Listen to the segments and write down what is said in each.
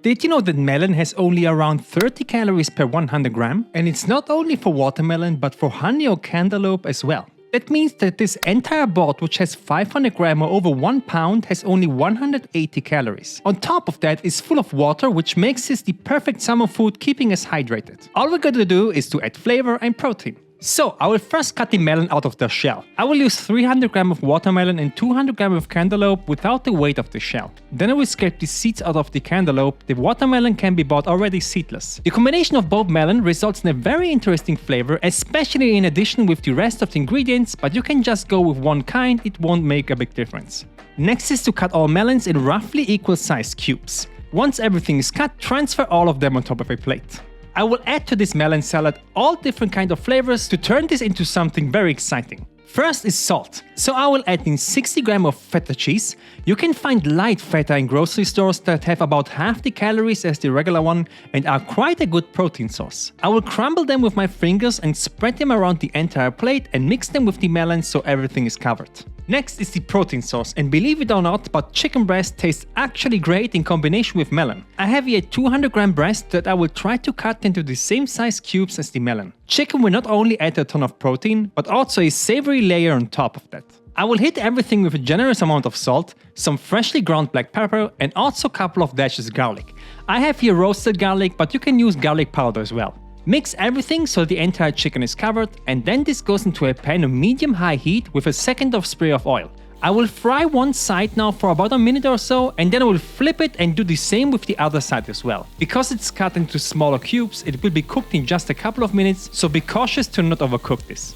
Did you know that melon has only around 30 calories per 100 gram? And it's not only for watermelon but for honey or cantaloupe as well. That means that this entire board, which has 500 gram or over 1 pound, has only 180 calories. On top of that is full of water, which makes this the perfect summer food, keeping us hydrated. All we gotta do is to add flavor and protein. So I will first cut the melon out of the shell. I will use 300 gram of watermelon and 200 gram of cantaloupe without the weight of the shell. Then I will scrape the seeds out of the cantaloupe. The watermelon can be bought already seedless. The combination of both melon results in a very interesting flavor, especially in addition with the rest of the ingredients, but you can just go with one kind, it won't make a big difference. Next is to cut all melons in roughly equal sized cubes. Once everything is cut, transfer all of them on top of a plate. I will add to this melon salad all different kinds of flavors to turn this into something very exciting. First is salt. So I will add in 60 gram of feta cheese. You can find light feta in grocery stores that have about half the calories as the regular one and are quite a good protein source. I will crumble them with my fingers and spread them around the entire plate and mix them with the melon so everything is covered. Next is the protein sauce, and believe it or not, but chicken breast tastes actually great in combination with melon. I have here a 200 gram breast that I will try to cut into the same size cubes as the melon. Chicken will not only add a ton of protein, but also a savory layer on top of that. I will hit everything with a generous amount of salt, some freshly ground black pepper, and also a couple of dashes garlic. I have here roasted garlic, but you can use garlic powder as well. Mix everything so the entire chicken is covered, and then this goes into a pan on medium-high heat with a second of spray of oil. I will fry one side now for about a minute or so, and then I will flip it and do the same with the other side as well. Because it's cut into smaller cubes, it will be cooked in just a couple of minutes, so be cautious to not overcook this.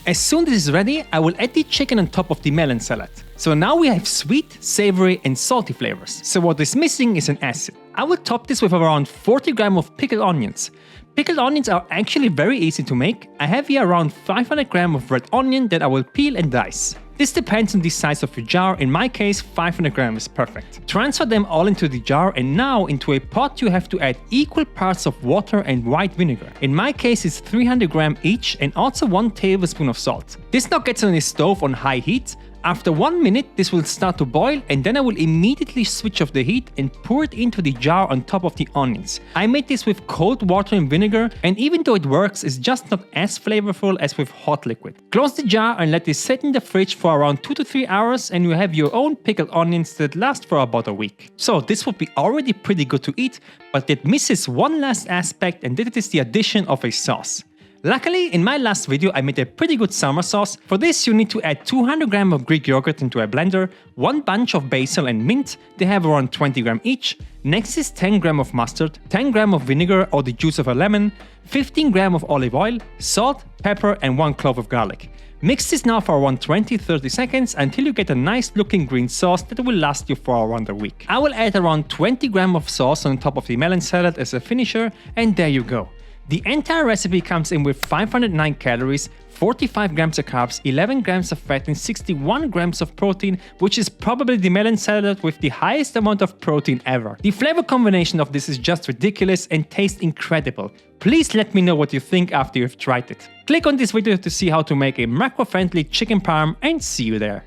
As soon as this is ready, I will add the chicken on top of the melon salad. So now we have sweet, savory and salty flavors. So what is missing is an acid. I will top this with around 40 gram of pickled onions. Pickled onions are actually very easy to make. I have here around 500 gram of red onion that I will peel and dice. This depends on the size of your jar. In my case, 500 gram is perfect. Transfer them all into the jar, and now into a pot you have to add equal parts of water and white vinegar. In my case it's 300 gram each, and also 1 tablespoon of salt. This now gets on the stove on high heat. After 1 minute this will start to boil, and then I will immediately switch off the heat and pour it into the jar on top of the onions. I made this with cold water and vinegar, and even though it works, it's just not as flavorful as with hot liquid. Close the jar and let this sit in the fridge for around 2 to 3 hours, and you have your own pickled onions that last for about a week. So this would be already pretty good to eat, but it misses one last aspect, and that is the addition of a sauce. Luckily, in my last video I made a pretty good summer sauce. For this you need to add 200 gram of Greek yogurt into a blender, 1 bunch of basil and mint, they have around 20 gram each. Next is 10 gram of mustard, 10 gram of vinegar or the juice of a lemon, 15 gram of olive oil, salt, pepper and 1 clove of garlic. Mix this now for around 20-30 seconds until you get a nice looking green sauce that will last you for around a week. I will add around 20 gram of sauce on top of the melon salad as a finisher, and there you go. The entire recipe comes in with 509 calories, 45 grams of carbs, 11 grams of fat and 61 grams of protein, which is probably the melon salad with the highest amount of protein ever. The flavor combination of this is just ridiculous and tastes incredible. Please let me know what you think after you've tried it. Click on this video to see how to make a macro-friendly chicken parm, and see you there.